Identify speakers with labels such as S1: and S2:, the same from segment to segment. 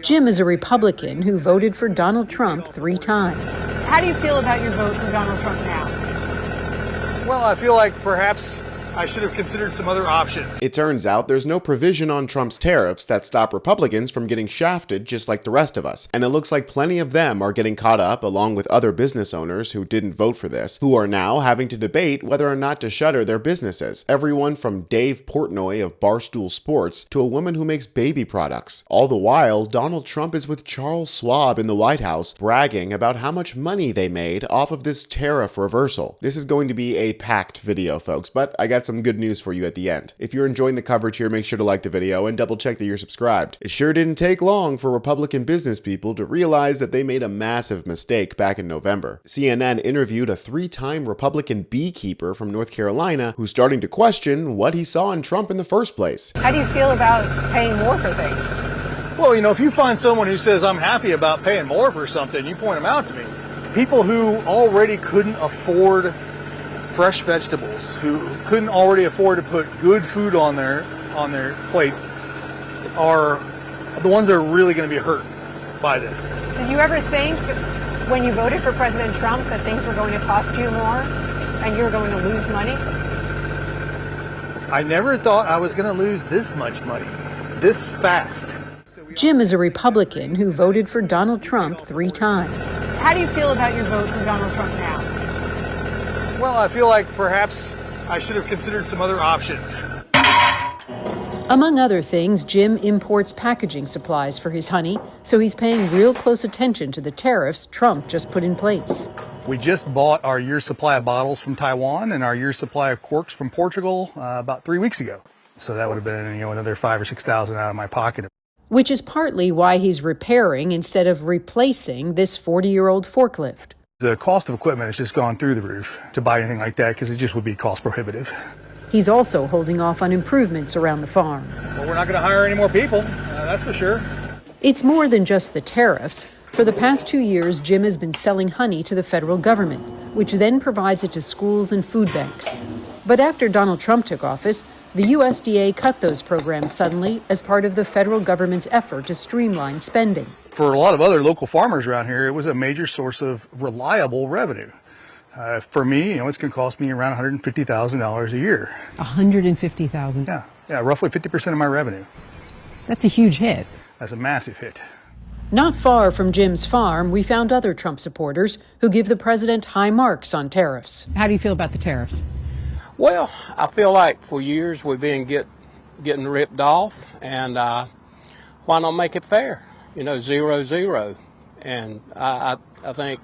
S1: Jim is a Republican who voted for Donald Trump 3 times.
S2: How do you feel about your vote for Donald Trump now?
S3: Well, I feel like perhaps I should have considered some other options.
S4: It turns out there's no provision on Trump's tariffs that stop Republicans from getting shafted just like the rest of us. And it looks like plenty of them are getting caught up along with other business owners who didn't vote for this, who are now having to debate whether or not to shutter their businesses. Everyone from Dave Portnoy of Barstool Sports to a woman who makes baby products. All the while, Donald Trump is with Charles Schwab in the White House bragging about how much money they made off of this tariff reversal. This is going to be a packed video, folks, but I got some good news for you at the end. If you're enjoying the coverage here, make sure to like the video and double check that you're subscribed. It sure didn't take long for Republican business people to realize that they made a massive mistake back in November. CNN interviewed a 3-time Republican beekeeper from North Carolina who's starting to question what he saw in Trump in the first place.
S2: How do you feel about paying more for things?
S3: Well, if you find someone who says, I'm happy about paying more for something, you point them out to me. People who already couldn't afford fresh vegetables, who couldn't already afford to put good food on their plate, are the ones that are really going to be hurt by this.
S2: Did you ever think when you voted for President Trump that things were going to cost you more and you were going to lose money?
S3: I never thought I was going to lose this much money, this fast.
S1: Jim is a Republican who voted for Donald Trump 3 times.
S2: How do you feel about your vote for Donald Trump now?
S3: Well, I feel like perhaps I should have considered some other options.
S1: Among other things, Jim imports packaging supplies for his honey, so he's paying real close attention to the tariffs Trump just put in place.
S3: We just bought our year's supply of bottles from Taiwan and our year's supply of corks from Portugal about 3 weeks ago. So that would have been, another $5,000 or $6,000 out of my pocket.
S1: Which is partly why he's repairing instead of replacing this 40-year-old forklift.
S3: The cost of equipment has just gone through the roof to buy anything like that because it just would be cost prohibitive.
S1: He's also holding off on improvements around the farm.
S3: Well, we're not going to hire any more people, that's for sure.
S1: It's more than just the tariffs. For the past 2 years, Jim has been selling honey to the federal government, which then provides it to schools and food banks. But after Donald Trump took office, the USDA cut those programs suddenly as part of the federal government's effort to streamline spending.
S3: For a lot of other local farmers around here, it was a major source of reliable revenue. For me, it's going to cost me around $150,000 a year.
S5: $150,000?
S3: Yeah, roughly 50% of my revenue.
S5: That's a huge hit.
S3: That's a massive hit.
S1: Not far from Jim's farm, we found other Trump supporters who give the president high marks on tariffs.
S5: How do you feel about the tariffs?
S6: Well, I feel like for years we've been getting ripped off, and why not make it fair? 0-0. And I think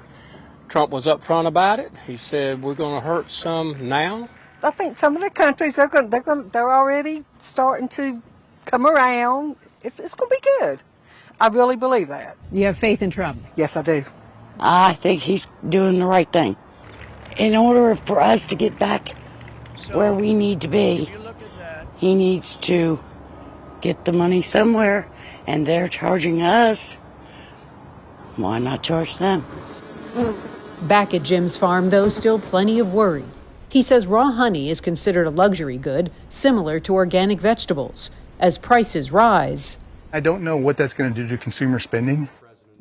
S6: Trump was upfront about it. He said we're going to hurt some now.
S7: I think some of the countries they're already starting to come around. It's going to be good. I really believe that.
S5: You have faith in Trump?
S7: Yes, I do.
S8: I think he's doing the right thing. In order for us to get back where we need to be, he needs to get the money somewhere, and they're charging us. Why not charge them?
S1: Back at Jim's farm, though, still plenty of worry. He says raw honey is considered a luxury good, similar to organic vegetables. As prices rise,
S3: I don't know what that's going to do to consumer spending.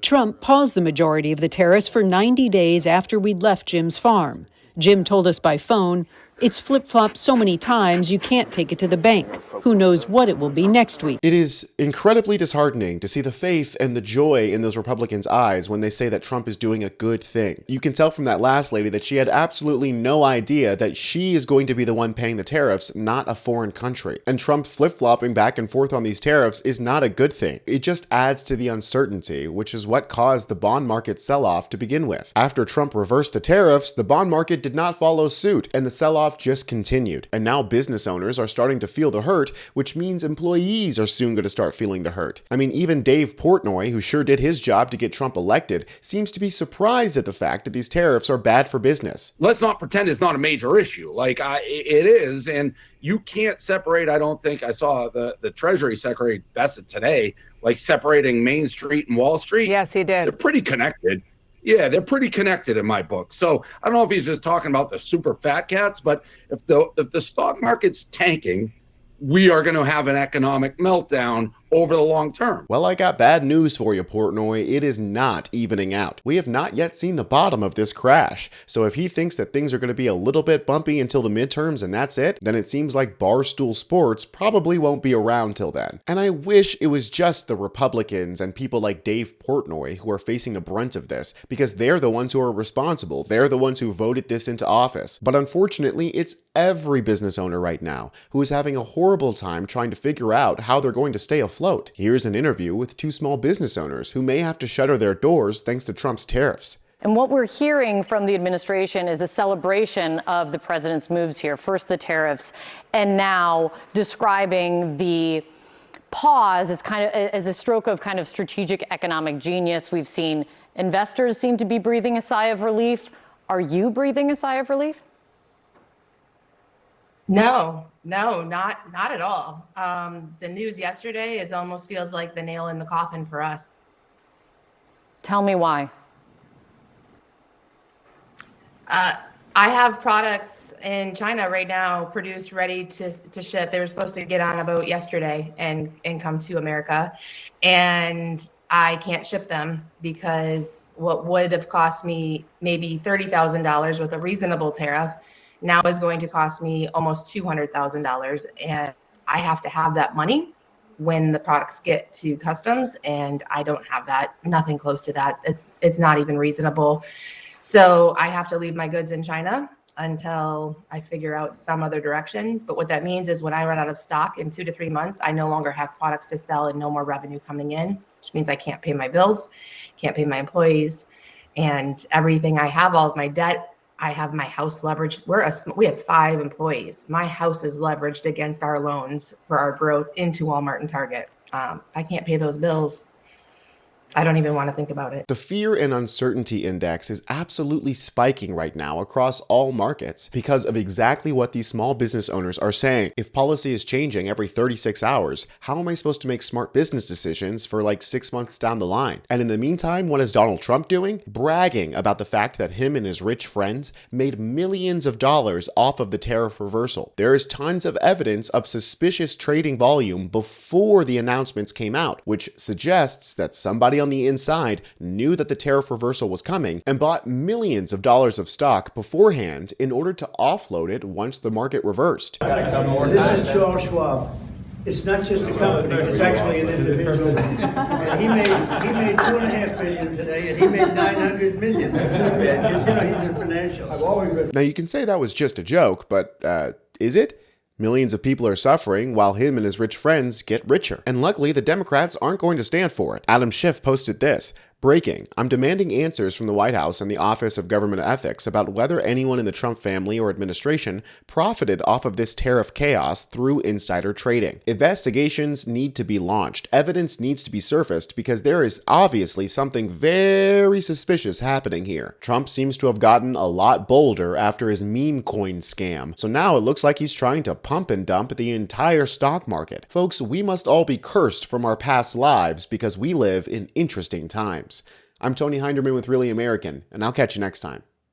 S1: Trump paused the majority of the tariffs for 90 days after we'd left Jim's farm. Jim told us by phone, it's flip-flopped so many times you can't take it to the bank. Who knows what it will be next week.
S4: It is incredibly disheartening to see the faith and the joy in those Republicans' eyes when they say that Trump is doing a good thing. You can tell from that last lady that she had absolutely no idea that she is going to be the one paying the tariffs, not a foreign country. And Trump flip-flopping back and forth on these tariffs is not a good thing. It just adds to the uncertainty, which is what caused the bond market sell-off to begin with. After Trump reversed the tariffs, the bond market did not follow suit, and the sell-off just continued. And now business owners are starting to feel the hurt, which means employees are soon going to start feeling the hurt. I mean, even Dave Portnoy, who sure did his job to get Trump elected, seems to be surprised at the fact that these tariffs are bad for business.
S9: Let's not pretend it's not a major issue. It is, and you can't separate. I don't think I saw the Treasury Secretary Bassett today, separating Main Street and Wall Street.
S2: Yes, he did.
S9: They're pretty connected. Yeah, they're pretty connected in my book. So I don't know if he's just talking about the super fat cats, but if the stock market's tanking, we are going to have an economic meltdown over the long term.
S4: Well, I got bad news for you, Portnoy. It is not evening out. We have not yet seen the bottom of this crash. So if he thinks that things are going to be a little bit bumpy until the midterms and that's it, then it seems like Barstool Sports probably won't be around till then. And I wish it was just the Republicans and people like Dave Portnoy who are facing the brunt of this, because they're the ones who are responsible. They're the ones who voted this into office. But unfortunately, it's every business owner right now who is having a horrible time trying to figure out how they're going to stay afloat. Here's an interview with two small business owners who may have to shutter their doors thanks to Trump's tariffs.
S10: And what we're hearing from the administration is a celebration of the president's moves here. First the tariffs, and now describing the pause as a stroke of kind of strategic economic genius. We've seen investors seem to be breathing a sigh of relief. Are you breathing a sigh of relief?
S11: No, not at all. The news yesterday almost feels like the nail in the coffin for us.
S10: Tell me why.
S11: I have products in China right now produced, ready to ship. They were supposed to get on a boat yesterday and come to America. And I can't ship them because what would have cost me maybe $30,000 with a reasonable tariff now is going to cost me almost $200,000. And I have to have that money when the products get to customs. And I don't have that, nothing close to that. It's not even reasonable. So I have to leave my goods in China until I figure out some other direction. But what that means is when I run out of stock in 2 to 3 months, I no longer have products to sell and no more revenue coming in, which means I can't pay my bills, can't pay my employees, and everything I have, all of my debt. I have my house leveraged. We have 5 employees. My house is leveraged against our loans for our growth into Walmart and Target. I can't pay those bills. I don't even want to think about it.
S4: The fear and uncertainty index is absolutely spiking right now across all markets because of exactly what these small business owners are saying. If policy is changing every 36 hours, how am I supposed to make smart business decisions for like 6 months down the line? And in the meantime, what is Donald Trump doing? Bragging about the fact that him and his rich friends made millions of dollars off of the tariff reversal. There is tons of evidence of suspicious trading volume before the announcements came out, which suggests that somebody on the inside knew that the tariff reversal was coming and bought millions of dollars of stock beforehand in order to offload it once the market reversed.
S12: This is Charles Schwab. It's not just a company, it's actually an individual. And he made $2.5 billion today, and he made $900 million. That's not bad, because he's in financials. I've always been.
S4: Now you can say that was just a joke, but is it? Millions of people are suffering while him and his rich friends get richer. And luckily, the Democrats aren't going to stand for it. Adam Schiff posted this. Breaking. I'm demanding answers from the White House and the Office of Government Ethics about whether anyone in the Trump family or administration profited off of this tariff chaos through insider trading. Investigations need to be launched. Evidence needs to be surfaced because there is obviously something very suspicious happening here. Trump seems to have gotten a lot bolder after his meme coin scam. So now it looks like he's trying to pump and dump the entire stock market. Folks, we must all be cursed from our past lives because we live in interesting times. I'm Tony Hinderman with Really American, and I'll catch you next time.